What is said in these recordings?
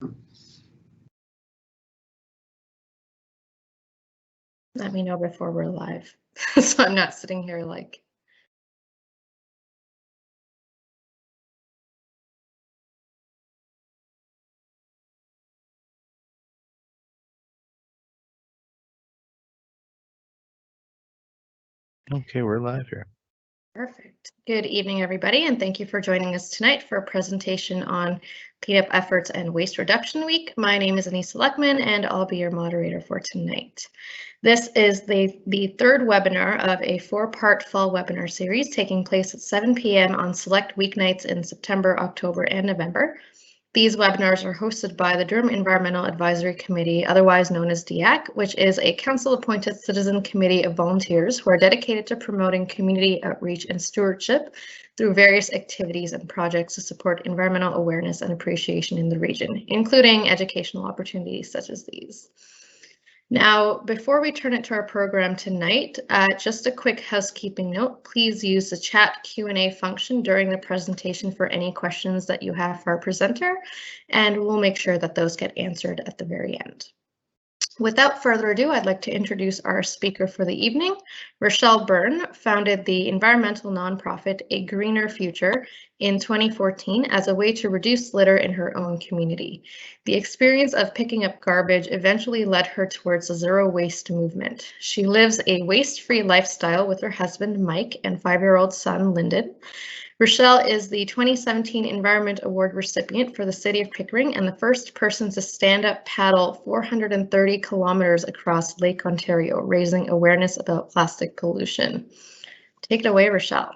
Let me know before we're live, so I'm not sitting here like. Okay, we're live here. Perfect. Good evening, everybody, and thank you for joining us tonight for a presentation on cleanup efforts and Waste Reduction Week. My name is Anissa Luckman, and I'll be your moderator for tonight. This is the third webinar of a 4-part fall webinar series taking place at 7 p.m. on select weeknights in September, October, and November. These webinars are hosted by the Durham Environmental Advisory Committee, otherwise known as DEAC, which is a council-appointed citizen committee of volunteers who are dedicated to promoting community outreach and stewardship through various activities and projects to support environmental awareness and appreciation in the region, including educational opportunities such as these. Now, before we turn it to our program tonight, just a quick housekeeping note. Please use the chat Q&A function during the presentation for any questions that you have for our presenter, and we'll make sure that those get answered at the very end. Without further ado, I'd like to introduce our speaker for the evening. Rochelle Byrne founded the environmental nonprofit A Greener Future in 2014 as a way to reduce litter in her own community. The experience of picking up garbage eventually led her towards the zero waste movement. She lives a waste-free lifestyle with her husband, Mike, and 5-year-old son, Lyndon. Rochelle is the 2017 Environment Award recipient for the City of Pickering and the first person to stand-up paddle 430 kilometers across Lake Ontario, raising awareness about plastic pollution. Take it away, Rochelle.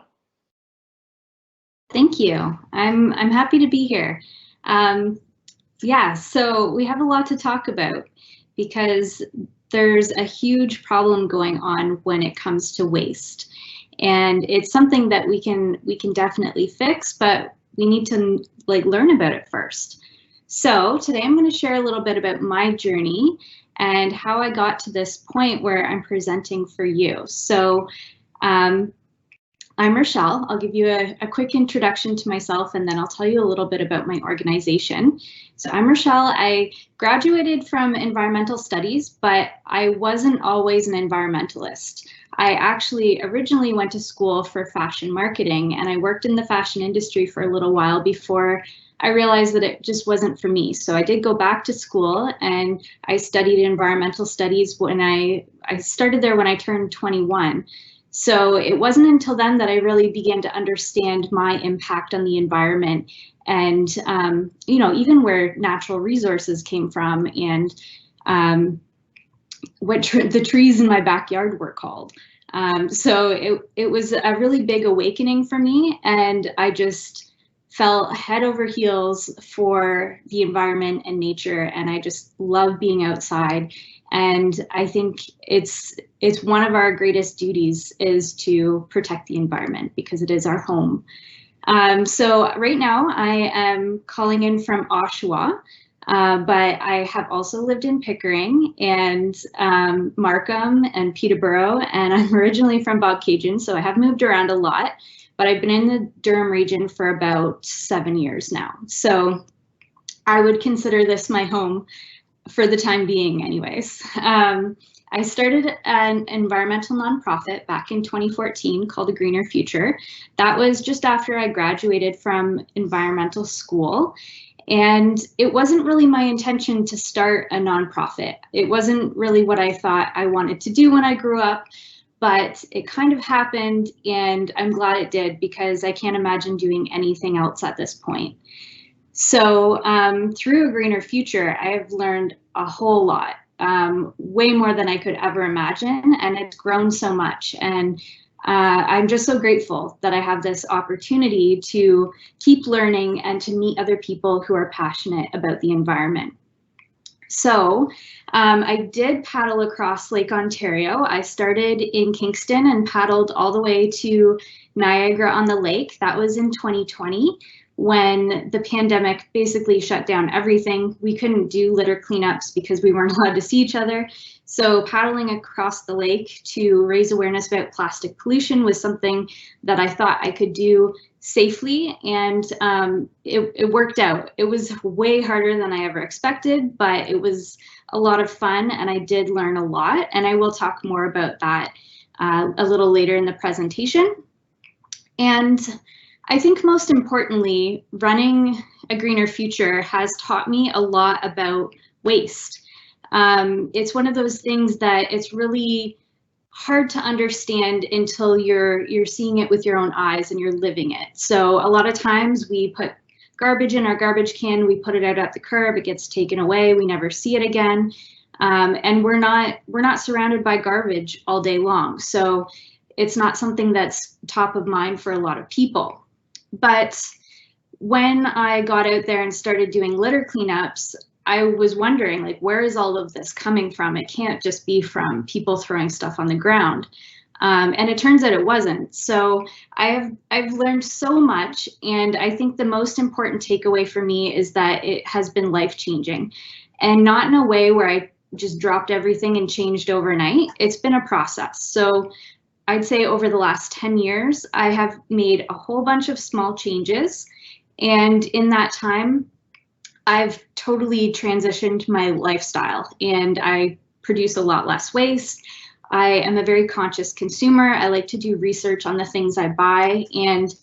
Thank you. I'm happy to be here. Yeah, so we have a lot to talk about because there's a huge problem going on when it comes to waste. And it's something that we can definitely fix, but we need to learn about it first. So today I'm going to share a little bit about my journey and how I got to this point where I'm presenting for you. So I'm Rochelle. I'll give you a quick introduction to myself, and then I'll tell you a little bit about my organization. So I'm Rochelle. I graduated from environmental studies, but I wasn't always an environmentalist. I actually originally went to school for fashion marketing, and I worked in the fashion industry for a little while before I realized that it just wasn't for me. So I did go back to school and I studied environmental studies when I started there when I turned 21. So it wasn't until then that I really began to understand my impact on the environment and, even where natural resources came from and what the trees in my backyard were called. So it was a really big awakening for me, and I just fell head over heels for the environment and nature, and I just love being outside. And I think it's one of our greatest duties is to protect the environment because it is our home. So right now I am calling in from Oshawa. But I have also lived in Pickering and Markham and Peterborough, and I'm originally from Bobcaygeon, so I have moved around a lot, but I've been in the Durham region for about 7 years now. So I would consider this my home for the time being anyways. I started an environmental nonprofit back in 2014 called A Greener Future. That was just after I graduated from environmental school. And it wasn't really my intention to start a nonprofit. It wasn't really what I thought I wanted to do when I grew up, but it kind of happened, and I'm glad it did because I can't imagine doing anything else at this point. So through A Greener Future, I have learned a whole lot, way more than I could ever imagine, and it's grown so much. And I'm just so grateful that I have this opportunity to keep learning and to meet other people who are passionate about the environment. So I did paddle across Lake Ontario. I started in Kingston and paddled all the way to Niagara on the Lake. That was in 2020, when the pandemic basically shut down everything. We couldn't do litter cleanups because we weren't allowed to see each other. So paddling across the lake to raise awareness about plastic pollution was something that I thought I could do safely, and it worked out. It was way harder than I ever expected, but it was a lot of fun, and I did learn a lot, and I will talk more about that a little later in the presentation. And I think most importantly, running a greener future has taught me a lot about waste. It's one of those things that it's really hard to understand until you're seeing it with your own eyes and you're living it. So a lot of times we put garbage in our garbage can, we put it out at the curb, it gets taken away, we never see it again. And we're not surrounded by garbage all day long. So it's not something that's top of mind for a lot of people. But when I got out there and started doing litter cleanups, I was wondering, like, where is all of this coming from? It can't just be from people throwing stuff on the ground. And it turns out it wasn't. So I've learned so much, and I think the most important takeaway for me is that it has been life-changing, and not in a way where I just dropped everything and changed overnight. It's been a process. So I'd say over the last 10 years, I have made a whole bunch of small changes, and in that time, I've totally transitioned my lifestyle, and I produce a lot less waste. I am a very conscious consumer. I like to do research on the things I buy, and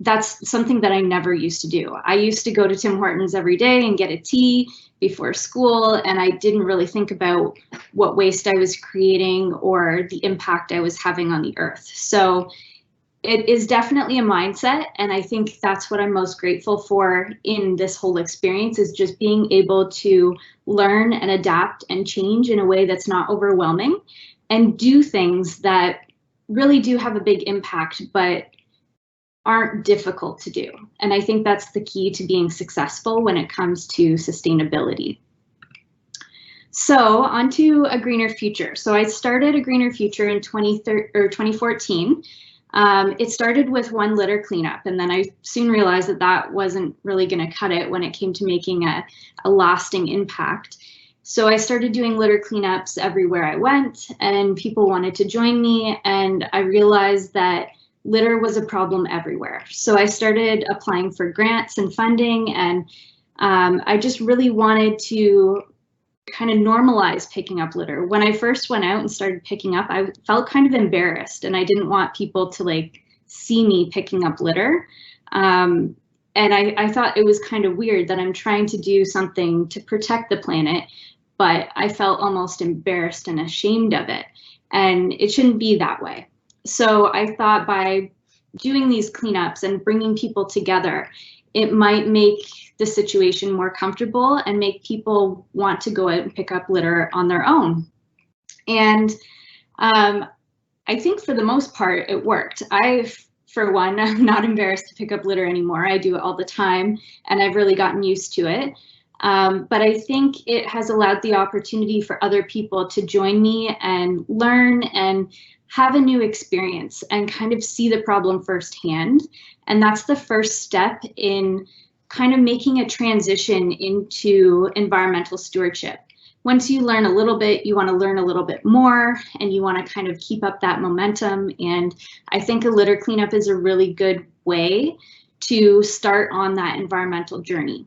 that's something that I never used to do. I used to go to Tim Hortons every day and get a tea before school, and I didn't really think about what waste I was creating or the impact I was having on the earth. So it is definitely a mindset, and I think that's what I'm most grateful for in this whole experience, is just being able to learn and adapt and change in a way that's not overwhelming, and do things that really do have a big impact but aren't difficult to do. And I think that's the key to being successful when it comes to sustainability. So onto a greener future. So I started a greener future in 2014. It started with one litter cleanup, and then I soon realized that that wasn't really going to cut it when it came to making a lasting impact. So I started doing litter cleanups everywhere I went, and people wanted to join me, and I realized that litter was a problem everywhere. So I started applying for grants and funding, and I just really wanted to kind of normalize picking up litter. When I first went out and started picking up, I felt kind of embarrassed, and I didn't want people to like see me picking up litter. And I thought it was kind of weird that I'm trying to do something to protect the planet, but I felt almost embarrassed and ashamed of it. And it shouldn't be that way. So I thought by doing these cleanups and bringing people together, it might make the situation more comfortable and make people want to go out and pick up litter on their own. And I think for the most part, it worked. For one, I'm not embarrassed to pick up litter anymore. I do it all the time, and I've really gotten used to it. But I think it has allowed the opportunity for other people to join me and learn and have a new experience and kind of see the problem firsthand. And that's the first step in kind of making a transition into environmental stewardship. Once you learn a little bit, you want to learn a little bit more, and you want to kind of keep up that momentum. And I think a litter cleanup is a really good way to start on that environmental journey.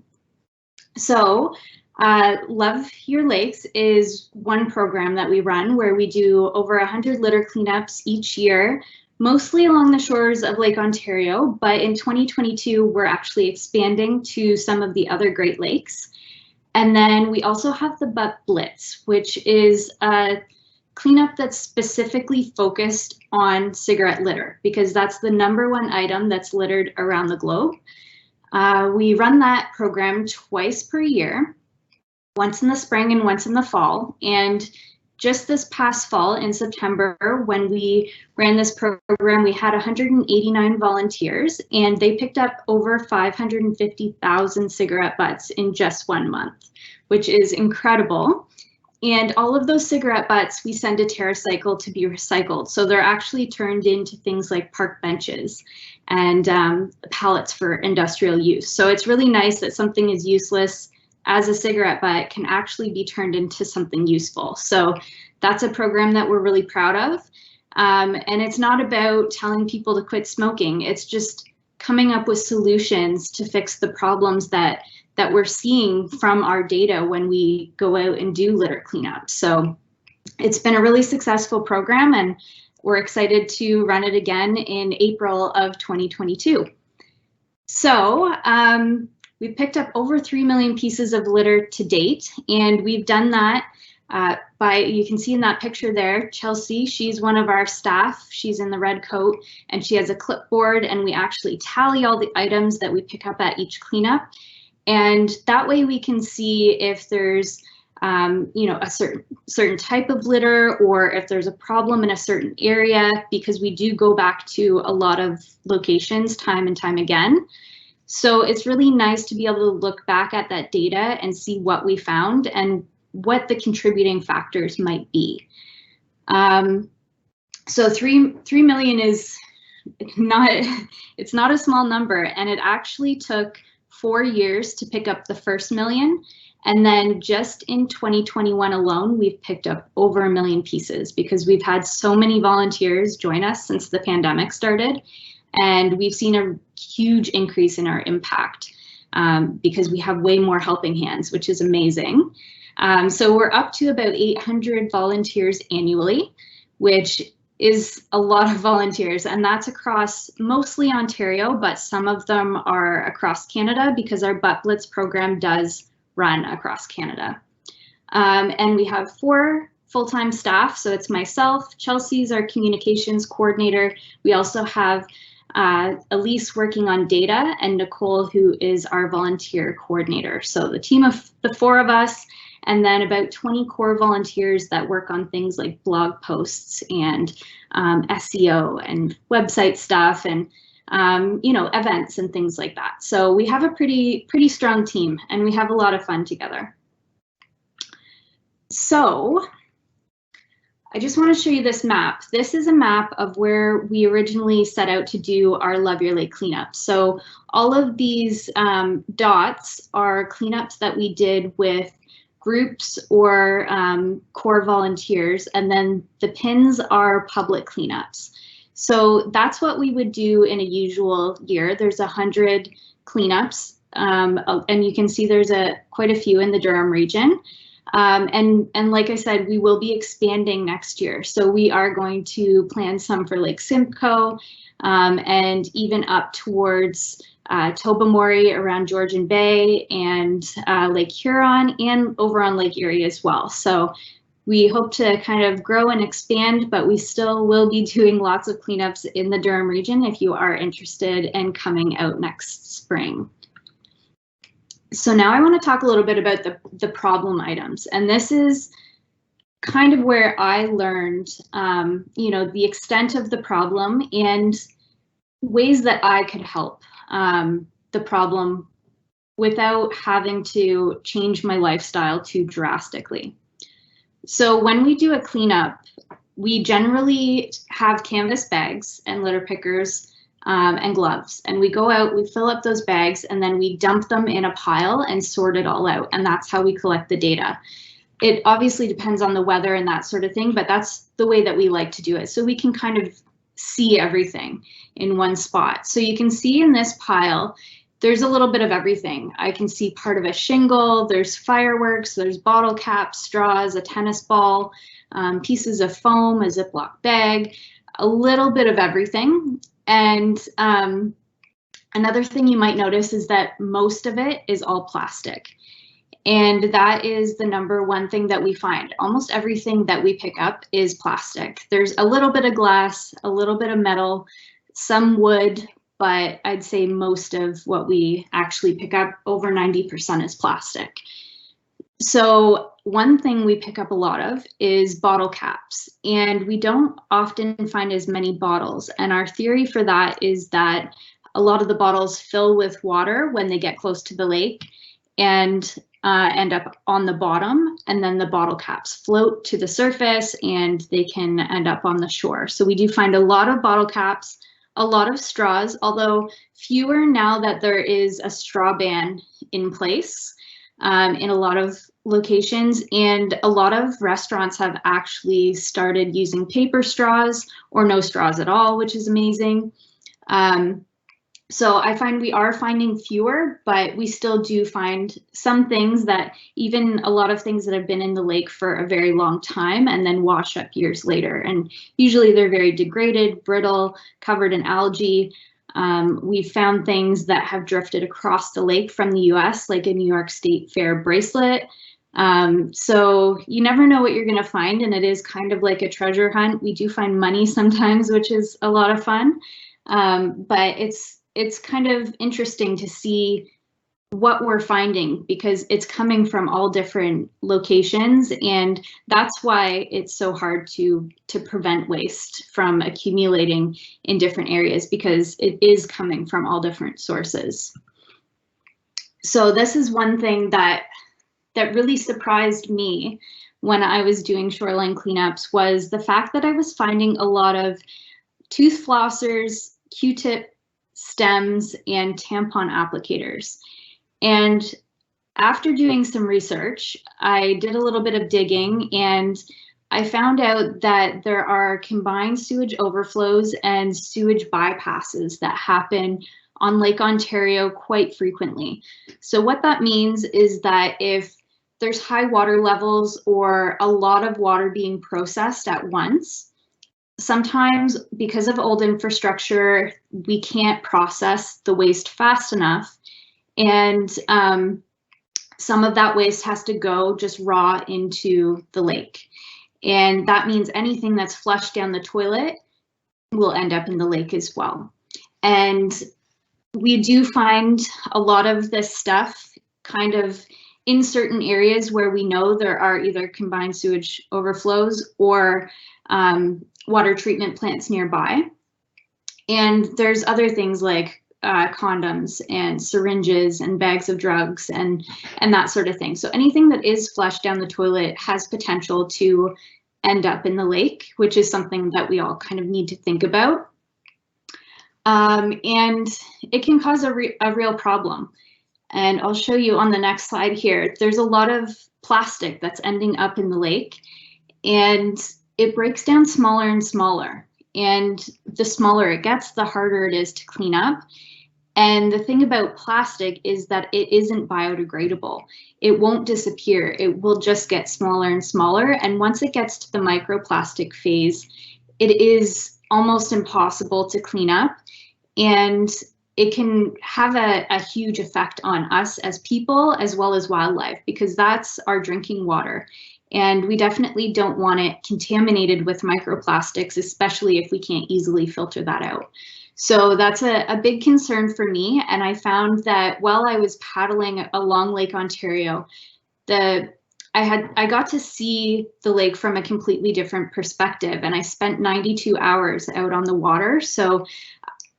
So Love Your Lakes is one program that we run where we do over 100 litter cleanups each year, mostly along the shores of Lake Ontario, but in 2022, we're actually expanding to some of the other Great Lakes. And then we also have the Butt Blitz, which is a cleanup that's specifically focused on cigarette litter, because that's the #1 item that's littered around the globe. We run that program twice per year, once in the spring and once in the fall. And just this past fall in September, when we ran this program, we had 189 volunteers, and they picked up over 550,000 cigarette butts in just 1 month, which is incredible. And all of those cigarette butts, we send to TerraCycle to be recycled. So they're actually turned into things like park benches and pallets for industrial use. So it's really nice that something as useless as a cigarette butt can actually be turned into something useful. So that's a program that we're really proud of. And it's not about telling people to quit smoking. It's just coming up with solutions to fix the problems that we're seeing from our data when we go out and do litter cleanup. So it's been a really successful program, and we're excited to run it again in April of 2022. So we've picked up over 3 million pieces of litter to date, and we've done that by, you can see in that picture there, Chelsea, she's one of our staff. She's in the red coat, and she has a clipboard, and we actually tally all the items that we pick up at each cleanup. And that way we can see if there's you know, a certain type of litter, or if there's a problem in a certain area, because we do go back to a lot of locations time and time again. So it's really nice to be able to look back at that data and see what we found and what the contributing factors might be. So 3 million is not, it's not a small number, and it actually took 4 years to pick up the first million. And then just in 2021 alone, we've picked up over 1 million pieces because we've had so many volunteers join us since the pandemic started. And we've seen a huge increase in our impact because we have way more helping hands, which is amazing. So we're up to about 800 volunteers annually, which is a lot of volunteers, and that's across mostly Ontario, but some of them are across Canada because our Butt Blitz program does run across Canada. And we have 4 full-time staff, so it's myself, Chelsea's our communications coordinator. We also have Elise working on data, and Nicole, who is our volunteer coordinator. So the team of the 4 of us, and then about 20 core volunteers that work on things like blog posts and SEO and website stuff and you know, events and things like that. So we have a pretty strong team, and we have a lot of fun together. So I just want to show you this map. This is a map of where we originally set out to do our Love Your Lake cleanup. So all of these dots are cleanups that we did with groups or core volunteers, and then the pins are public cleanups. So that's what we would do in a usual year. There's 100 cleanups, and you can see there's quite a few in the Durham region. And like I said, we will be expanding next year. So we are going to plan some for Lake Simcoe and even up towards Tobermory around Georgian Bay and Lake Huron and over on Lake Erie as well. So we hope to kind of grow and expand, but we still will be doing lots of cleanups in the Durham region if you are interested in coming out next spring. So now I want to talk a little bit about the problem items, and this is kind of where I learned, you know, the extent of the problem and ways that I could help the problem without having to change my lifestyle too drastically. So when we do a cleanup, we generally have canvas bags and litter pickers and gloves, and we go out, we fill up those bags, and then we dump them in a pile and sort it all out, and that's how we collect the data. It obviously depends on the weather and that sort of thing, but that's the way that we like to do it, so we can kind of see everything in one spot. So you can see in this pile, there's a little bit of everything. I can see part of a shingle, there's fireworks, there's bottle caps, straws, a tennis ball, pieces of foam, a Ziploc bag, a little bit of everything. And another thing you might notice is that most of it is all plastic. And that is the #1 thing that we find. Almost everything that we pick up is plastic. There's a little bit of glass, a little bit of metal, some wood, but I'd say most of what we actually pick up, over 90%, is plastic. So one thing we pick up a lot of is bottle caps, and we don't often find as many bottles. And our theory for that is that a lot of the bottles fill with water when they get close to the lake, and end up on the bottom, and then the bottle caps float to the surface and they can end up on the shore. So we do find a lot of bottle caps, a lot of straws, although fewer now that there is a straw ban in place in a lot of locations, and a lot of restaurants have actually started using paper straws or no straws at all, which is amazing. So I find we are finding fewer, but we still do find some things that, even a lot of things that have been in the lake for a very long time and then wash up years later. And usually they're very degraded, brittle, covered in algae. We've found things that have drifted across the lake from the US, like a New York State Fair bracelet. So you never know what you're going to find, and it is kind of like a treasure hunt. We do find money sometimes, which is a lot of fun, but it's kind of interesting to see what we're finding, because it's coming from all different locations, and that's why it's so hard to prevent waste from accumulating in different areas, because it is coming from all different sources. So this is one thing that really surprised me when I was doing shoreline cleanups, was the fact that I was finding a lot of tooth flossers, Q-tip stems, and tampon applicators. And after doing some research, I did a little bit of digging, and I found out that there are combined sewage overflows and sewage bypasses that happen on Lake Ontario quite frequently. So what that means is that if there's high water levels or a lot of water being processed at once, sometimes because of old infrastructure, we can't process the waste fast enough, and some of that waste has to go just raw into the lake. And that means anything that's flushed down the toilet will end up in the lake as well. And we do find a lot of this stuff kind of in certain areas where we know there are either combined sewage overflows or water treatment plants nearby. And there's other things like condoms and syringes and bags of drugs and that sort of thing. So anything that is flushed down the toilet has potential to end up in the lake, which is something that we all kind of need to think about. And it can cause a real problem. And I'll show you on the next slide here. There's a lot of plastic that's ending up in the lake, and it breaks down smaller and smaller. And the smaller it gets, the harder it is to clean up. And the thing about plastic is that it isn't biodegradable. It won't disappear. It will just get smaller and smaller. And once it gets to the microplastic phase, it is almost impossible to clean up. And it can have a huge effect on us as people as well as wildlife, because that's our drinking water. And we definitely don't want it contaminated with microplastics, especially if we can't easily filter that out. So that's a big concern for me. And I found that while I was paddling along Lake Ontario, I got to see the lake from a completely different perspective. And I spent 92 hours out on the water. So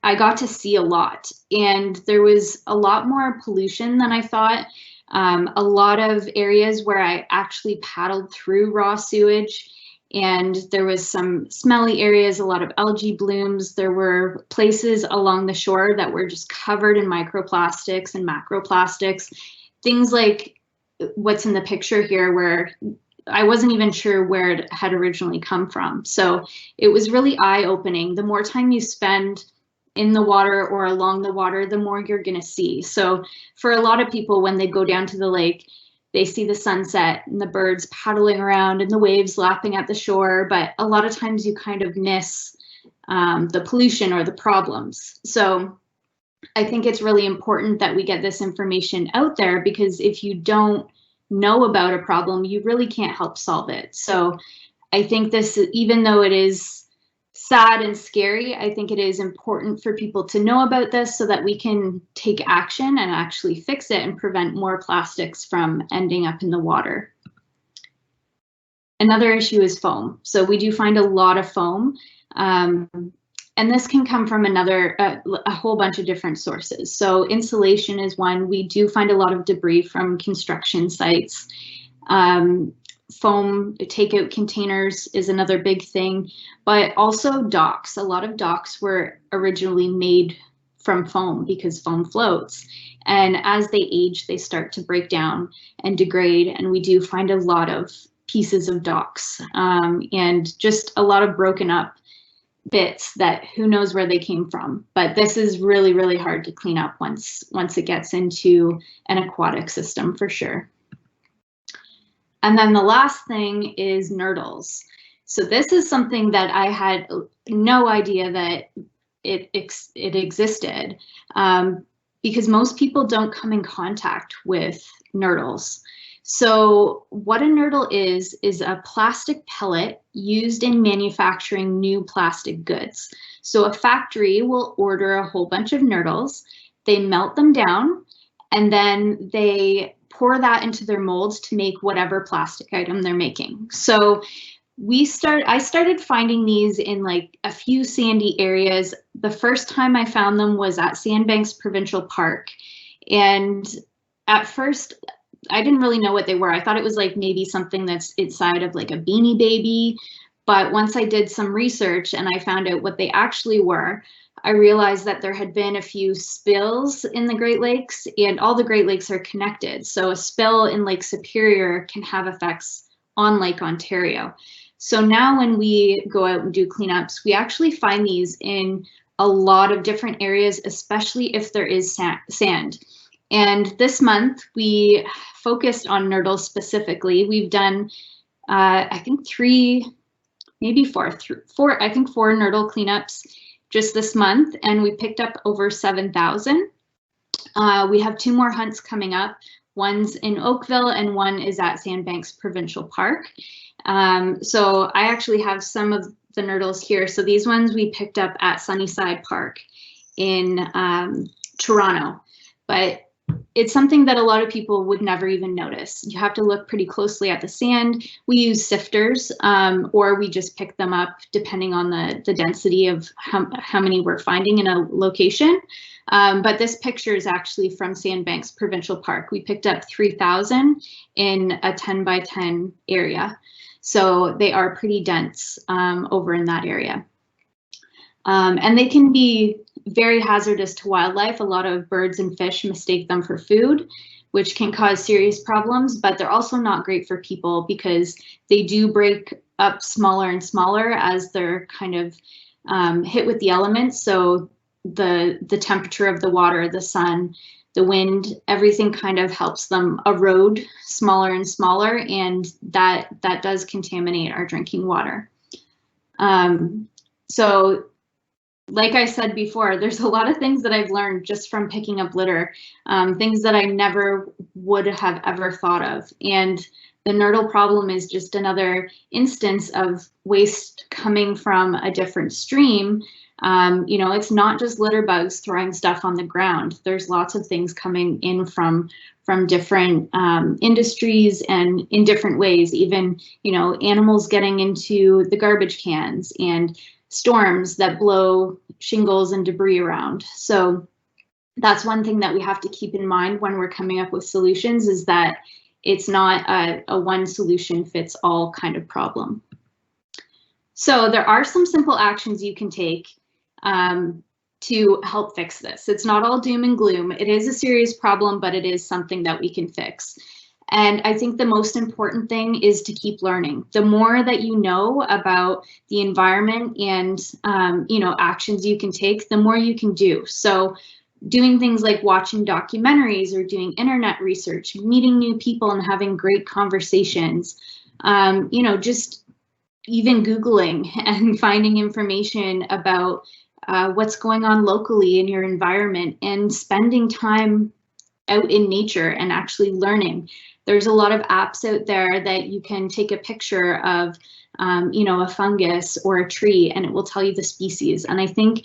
I got to see a lot. And there was a lot more pollution than I thought. A lot of areas where I actually paddled through raw sewage, and there was some smelly areas, a lot of algae blooms. There were places along the shore that were just covered in microplastics and macroplastics, things like what's in the picture here, where I wasn't even sure where it had originally come from. So it was really eye-opening. The more time you spend in the water or along the water, the more you're going to see. So for a lot of people, when they go down to the lake, they see the sunset and the birds paddling around and the waves lapping at the shore. But a lot of times you kind of miss the pollution or the problems. So I think it's really important that we get this information out there, because if you don't know about a problem, you really can't help solve it. So I think this, even though it is sad and scary, I think it is important for people to know about this so that we can take action and actually fix it and prevent more plastics from ending up in the water. Another issue is foam. So we do find a lot of foam. And this can come from a whole bunch of different sources. So insulation is one. We do find a lot of debris from construction sites. Foam takeout containers is another big thing, but also docks. A lot of docks were originally made from foam because foam floats. And as they age, they start to break down and degrade. And we do find a lot of pieces of docks and just a lot of broken up bits that who knows where they came from. But this is really, really hard to clean up once it gets into an aquatic system for sure. And then the last thing is nurdles. So this is something that I had no idea that it existed because most people don't come in contact with nurdles. So what a nurdle is a plastic pellet used in manufacturing new plastic goods. So a factory will order a whole bunch of nurdles, they melt them down, and then they pour that into their molds to make whatever plastic item they're making. So I started finding these in like a few sandy areas. The first time I found them was at Sandbanks Provincial Park. And at first, I didn't really know what they were. I thought it was like maybe something that's inside of like a Beanie Baby. But once I did some research and I found out what they actually were, I realized that there had been a few spills in the Great Lakes, and all the Great Lakes are connected. So a spill in Lake Superior can have effects on Lake Ontario. So now when we go out and do cleanups, we actually find these in a lot of different areas, especially if there is sand. And this month we focused on nurdles specifically. We've done, I think four nurdle cleanups just this month, and we picked up over 7,000. We have 2 more hunts coming up. One's in Oakville and one is at Sandbanks Provincial Park. So I actually have some of the nurdles here. So these ones we picked up at Sunnyside Park in Toronto, but it's something that a lot of people would never even notice. You have to look pretty closely at the sand. We use sifters or we just pick them up depending on the density of how many we're finding in a location. But this picture is actually from Sandbanks Provincial Park. We picked up 3,000 in a 10 by 10 area. So they are pretty dense over in that area. And they can be very hazardous to wildlife. A lot of birds and fish mistake them for food, which can cause serious problems, but they're also not great for people because they do break up smaller and smaller as they're kind of hit with the elements. So the temperature of the water, the sun, the wind, everything kind of helps them erode smaller and smaller, and that does contaminate our drinking water. So like I said before, there's a lot of things that I've learned just from picking up litter, things that I never would have ever thought of. And the nurdle problem is just another instance of waste coming from a different stream. You know, it's not just litter bugs throwing stuff on the ground. There's lots of things coming in from different industries and in different ways, even, you know, animals getting into the garbage cans and storms that blow shingles and debris around. So that's one thing that we have to keep in mind when we're coming up with solutions, is that it's not a one solution fits all kind of problem. So there are some simple actions you can take to help fix this. It's not all doom and gloom. It is a serious problem, but it is something that we can fix. And I think the most important thing is to keep learning. The more that you know about the environment and you know, actions you can take, the more you can do. So doing things like watching documentaries or doing internet research, meeting new people and having great conversations, you know, just even Googling and finding information about what's going on locally in your environment, and spending time out in nature and actually learning. There's a lot of apps out there that you can take a picture of, you know, a fungus or a tree, and it will tell you the species. And I think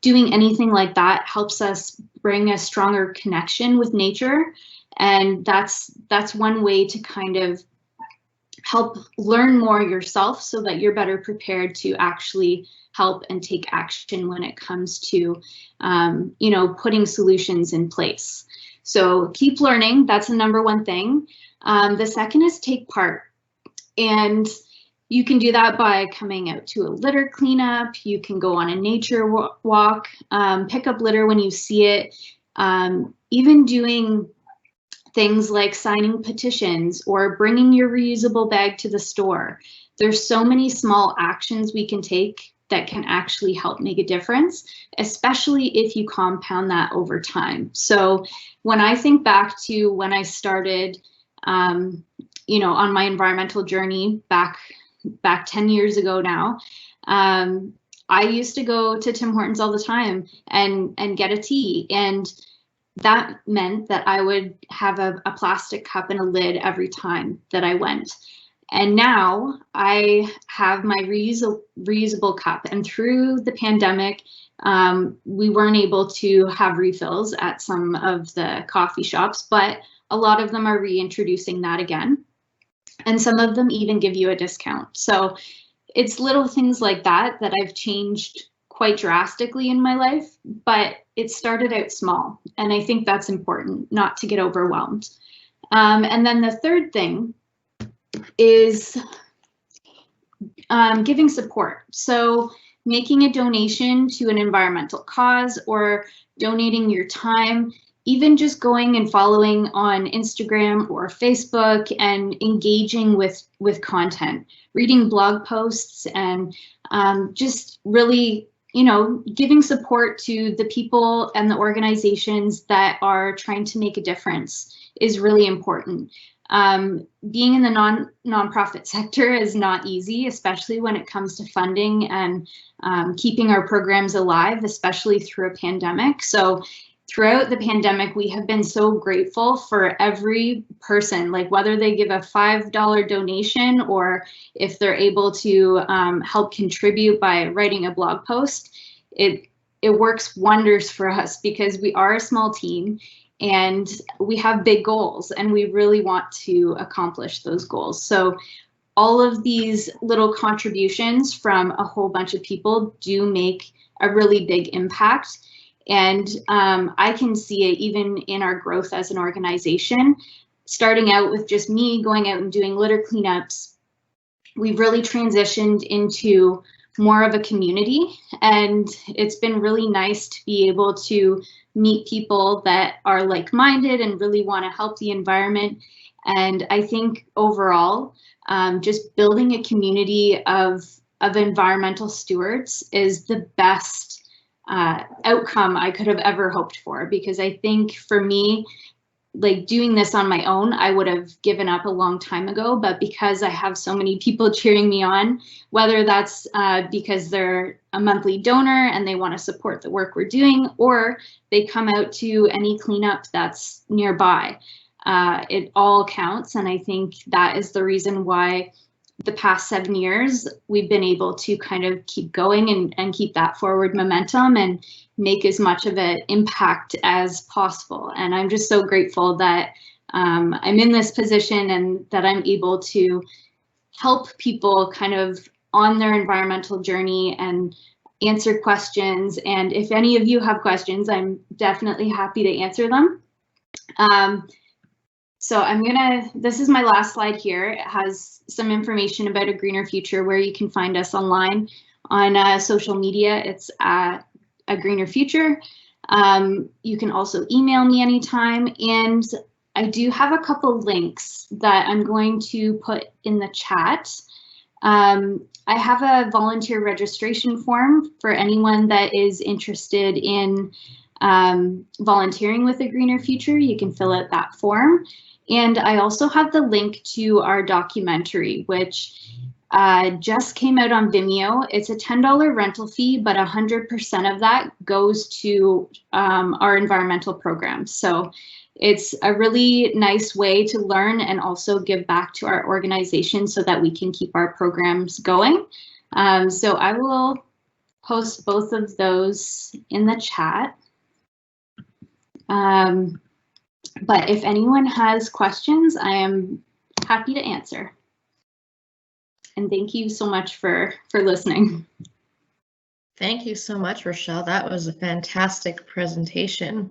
doing anything like that helps us bring a stronger connection with nature. And that's one way to kind of help learn more yourself so that you're better prepared to actually help and take action when it comes to, putting solutions in place. So keep learning. That's the number one thing. The second is take part. And you can do that by coming out to a litter cleanup. You can go on a nature walk, pick up litter when you see it, even doing things like signing petitions or bringing your reusable bag to the store. There's so many small actions we can take that can actually help make a difference, especially if you compound that over time. So when I think back to when I started, on my environmental journey back 10 years ago now, I used to go to Tim Hortons all the time and get a tea, and that meant that I would have a plastic cup and a lid every time that I went. And now I have my reusable cup, and through the pandemic, we weren't able to have refills at some of the coffee shops, but a lot of them are reintroducing that again. And some of them even give you a discount. So it's little things like that I've changed quite drastically in my life, but it started out small. And I think that's important, not to get overwhelmed. And then the third thing is giving support. So making a donation to an environmental cause or donating your time, even just going and following on Instagram or Facebook and engaging with content, reading blog posts, and just really, giving support to the people and the organizations that are trying to make a difference is really important. Being in the nonprofit sector is not easy, especially when it comes to funding and keeping our programs alive, especially through a pandemic. So throughout the pandemic, we have been so grateful for every person, like whether they give a $5 donation or if they're able to help contribute by writing a blog post. It works wonders for us because we are a small team and we have big goals and we really want to accomplish those goals. So all of these little contributions from a whole bunch of people do make a really big impact. And I can see it even in our growth as an organization. Starting out with just me going out and doing litter cleanups, we've really transitioned into more of a community, and it's been really nice to be able to meet people that are like-minded and really want to help the environment. And I think overall, just building a community of environmental stewards is the best outcome I could have ever hoped for, because I think for me, like doing this on my own, I would have given up a long time ago, but because I have so many people cheering me on, whether that's because they're a monthly donor and they want to support the work we're doing, or they come out to any cleanup that's nearby, it all counts. And I think that is the reason why the past 7 years, we've been able to kind of keep going and keep that forward momentum and make as much of an impact as possible. And I'm just so grateful that I'm in this position and that I'm able to help people kind of on their environmental journey and answer questions. And if any of you have questions, I'm definitely happy to answer them. So this is my last slide here. It has some information about A Greener Future, where you can find us online on social media. It's A Greener Future. You can also email me anytime. And I do have a couple links that I'm going to put in the chat. I have a volunteer registration form for anyone that is interested in volunteering with A Greener Future. You can fill out that form. And I also have the link to our documentary, which just came out on Vimeo. It's a $10 rental fee, but 100% of that goes to our environmental programs. So it's a really nice way to learn and also give back to our organization so that we can keep our programs going. So I will post both of those in the chat. But if anyone has questions, I am happy to answer. And thank you so much for listening. Thank you so much, Rochelle. That was a fantastic presentation.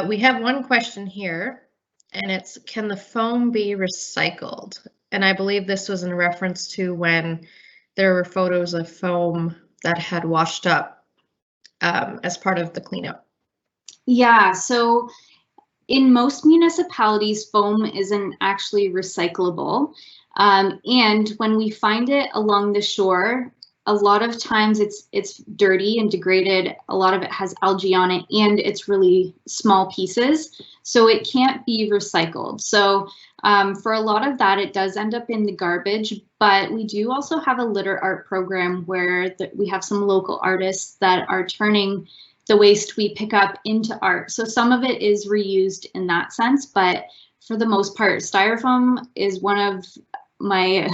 We have one question here, and it's, can the foam be recycled? And I believe this was in reference to when there were photos of foam that had washed up as part of the cleanup. Yeah, so in most municipalities, foam isn't actually recyclable. And when we find it along the shore, a lot of times it's dirty and degraded. A lot of it has algae on it, and it's really small pieces, so it can't be recycled. So for a lot of that, it does end up in the garbage, but we do also have a litter art program where we have some local artists that are turning the waste we pick up into art. So some of it is reused in that sense, but for the most part, styrofoam is one of my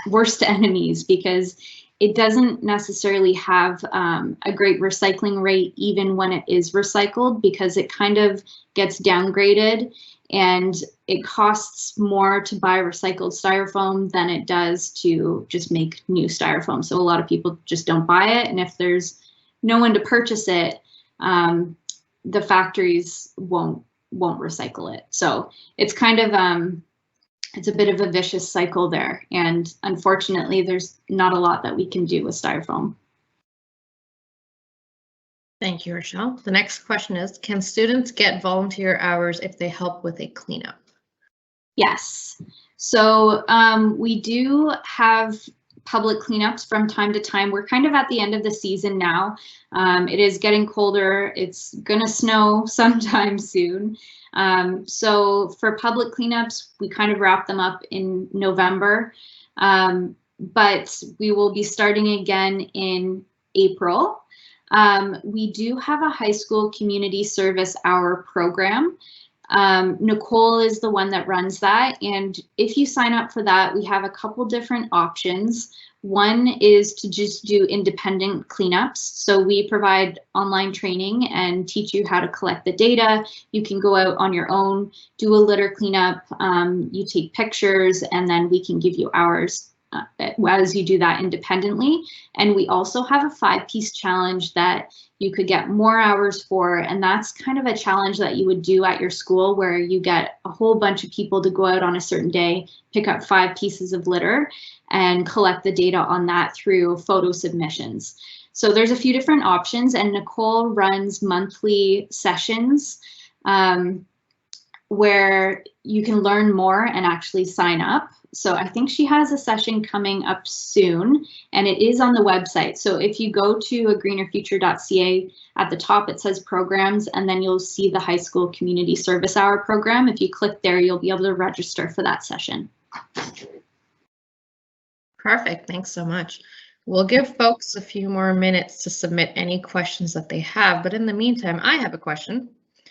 worst enemies because it doesn't necessarily have a great recycling rate even when it is recycled, because it kind of gets downgraded and it costs more to buy recycled styrofoam than it does to just make new styrofoam. So a lot of people just don't buy it, and if there's no one to purchase it, the factories won't recycle it. So it's kind of it's a bit of a vicious cycle there, and unfortunately there's not a lot that we can do with styrofoam. Thank you, Rochelle. The next question is, can students get volunteer hours if they help with a cleanup? Yes, so we do have public cleanups from time to time. We're kind of at the end of the season now. It is getting colder. It's gonna snow sometime soon. So for public cleanups, we kind of wrap them up in November, but we will be starting again in April. We do have a high school community service hour program. Nicole is the one that runs that, and if you sign up for that, we have a couple different options. One is to just do independent cleanups. So we provide online training and teach you how to collect the data. You can go out on your own, do a litter cleanup, you take pictures, and then we can give you hours as you do that independently. And we also have a 5-piece challenge that you could get more hours for, and that's kind of a challenge that you would do at your school where you get a whole bunch of people to go out on a certain day, pick up 5 pieces of litter and collect the data on that through photo submissions. So there's a few different options, and Nicole runs monthly sessions where you can learn more and actually sign up. So I think she has a session coming up soon, and it is on the website. So if you go to agreenerfuture.ca, at the top it says programs, and then you'll see the high school community service hour program. If you click there, you'll be able to register for that session. Perfect, thanks so much. We'll give folks a few more minutes to submit any questions that they have, but in the meantime, I have a question.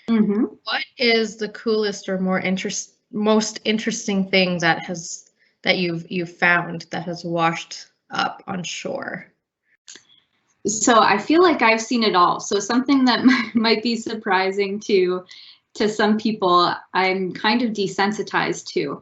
Mm-hmm. What is the coolest or most interesting thing that you've found that has washed up on shore? So I feel like I've seen it all. So something that might be surprising to some people, I'm kind of desensitized to.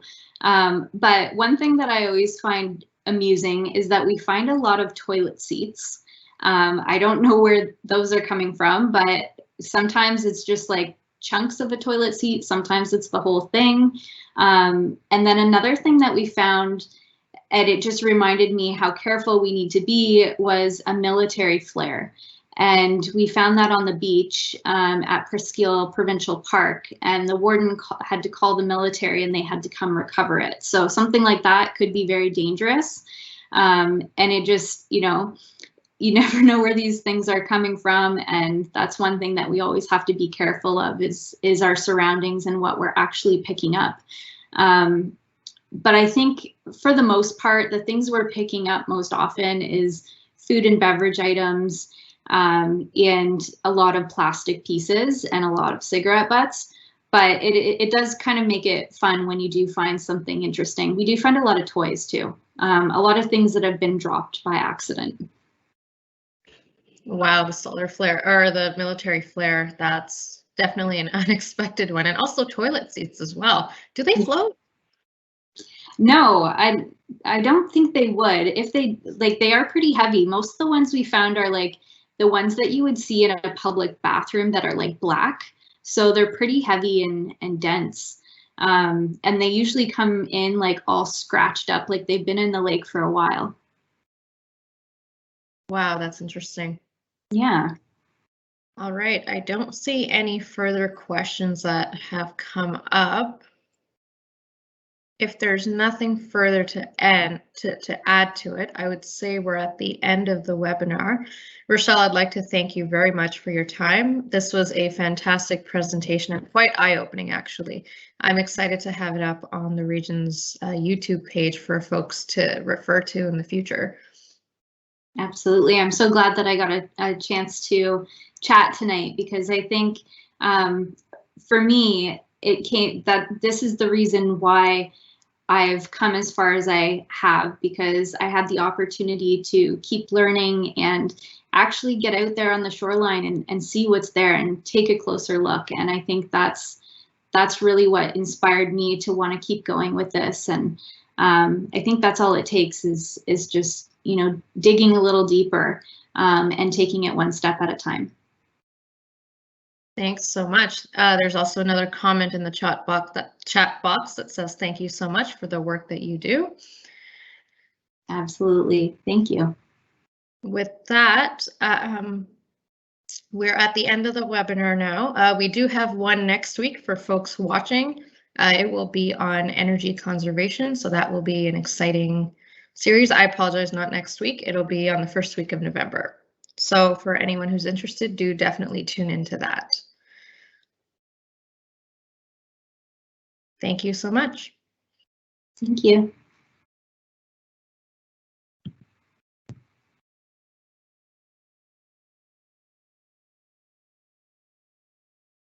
But one thing that I always find amusing is that we find a lot of toilet seats. I don't know where those are coming from, but sometimes it's just like chunks of a toilet seat, sometimes it's the whole thing. And then another thing that we found, and it just reminded me how careful we need to be, was a military flare. And we found that on the beach at Presqu'île Provincial Park, and the warden had to call the military and they had to come recover it. So something like that could be very dangerous. And it just, you never know where these things are coming from, and that's one thing that we always have to be careful of is our surroundings and what we're actually picking up. But I think for the most part, the things we're picking up most often is food and beverage items, and a lot of plastic pieces and a lot of cigarette butts. But it does kind of make it fun when you do find something interesting. We do find a lot of toys too, a lot of things that have been dropped by accident. Wow, the solar flare or the military flare, that's definitely an unexpected one. And also toilet seats as well. Do they float? No, I don't think they would. If they, like, they are pretty heavy. Most of the ones we found are like the ones that you would see in a public bathroom that are like black. So they're pretty heavy and dense. And they usually come in like all scratched up, like they've been in the lake for a while. Wow, that's interesting. Yeah. All right, I don't see any further questions that have come up. If there's nothing further to add to it, I would say we're at the end of the webinar. Rochelle, I'd like to thank you very much for your time. This was a fantastic presentation and quite eye-opening, actually. I'm excited to have it up on the region's YouTube page for folks to refer to in the future. Absolutely. I'm so glad that I got a chance to chat tonight, because I think for me, it came that this is the reason why I've come as far as I have, because I had the opportunity to keep learning and actually get out there on the shoreline and see what's there and take a closer look. And I think that's really what inspired me to want to keep going with this. And I think that's all it takes is just, you know, digging a little deeper and taking it one step at a time. Thanks so much. There's also another comment in the chat box that says thank you so much for the work that you do. Absolutely. Thank you. With that, we're at the end of the webinar now. We do have one next week for folks watching. It will be on energy conservation, so that will be an exciting series. I apologize, not next week. It'll be on the first week of November. So for anyone who's interested, do definitely tune into that. Thank you so much. Thank you.